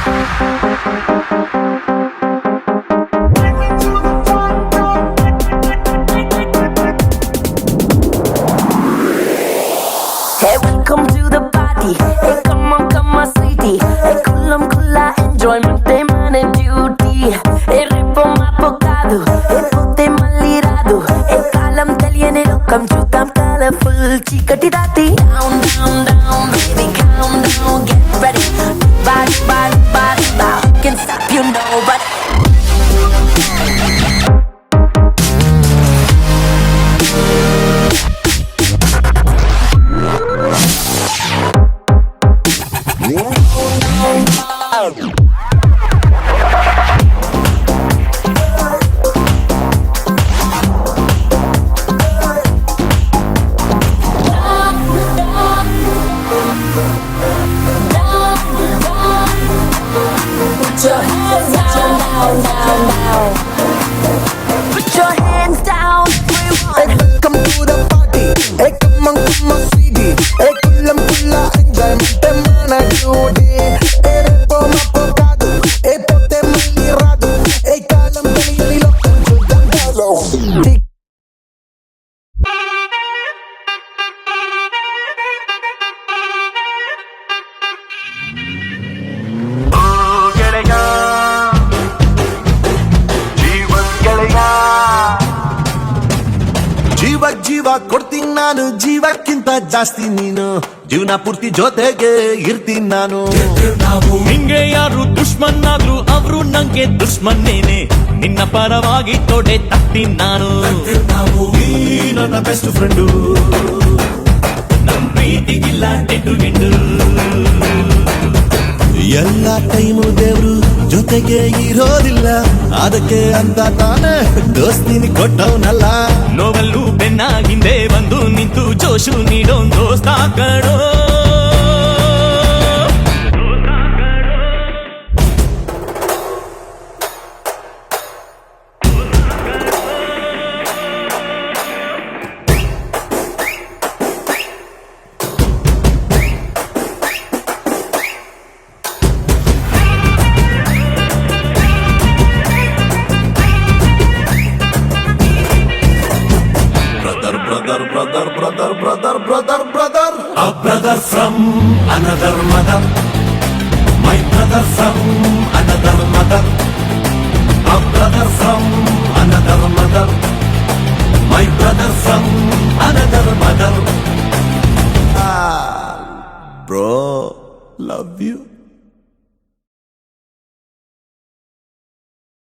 Hey, welcome to the party. Hey, come on, sweetie. Hey, kulla enjoyment, man and duty. Hey, ripo mapokadu. Hey, pote malliradu. Hey, kalam teliyane lokam chudam colorful chikati dati. Down, baby, calm down, get ready. Body, can stop you nobody. Put your hands down. Put your hands down. Hey, welcome to the party. Hey, come on, sweetie. Hey, kulla enjoyment, man and duty. Hey, ripo mapokadu. Hey, pote malliradu. Hey, kalam teliyane lokam chudam colorful. ಜೀವ ಕೊಡ್ತೀನಿ ನಾನು, ಜೀವಕ್ಕಿಂತ ಜಾಸ್ತಿ ನೀನು. ಜೀವನ ಪೂರ್ತಿ ಜೊತೆಗೆ ಇರ್ತೀನಿ ನಾನು. ನಿಂಗೆ ಯಾರು ದುಶ್ಮನ್ ಆದ್ರು ಅವ್ರು ನಂಗೆ ದುಶ್ಮನ್ನೇನೆ. ನಿನ್ನ ಪರವಾಗಿ ತೊಡೆ ತಟ್ತೀನಿ ನಾನು. ನೀ ನನ್ನ ಬೆಸ್ಟ್ ಫ್ರೆಂಡು. ನಮ್ ಪ್ರೀತಿಗಿಲ್ಲ ಗೆಂಡು ಎಲ್ಲ ಟೈಮು ದೇವ್ರು ಜೊತೆಗೆ ಇರೋದಿಲ್ಲ, ಅದಕ್ಕೆ ಅಂತ ತಾನೇ ದೋಸ್ತಿನಿ ಕೊಟ್ಟವನಲ್ಲ. ನೋವಲ್ಲೂ ಬೆನ್ನ ಹಿಂದೆ ಬಂದು ನಿಂತು ಜೋಶು ನೀಡೋ ದೋಸ್ತ ಕಣೋ. Brother, a brother from another mother, my brother from another mother, a brother from another mother, my brother from another mother. Bro, love you.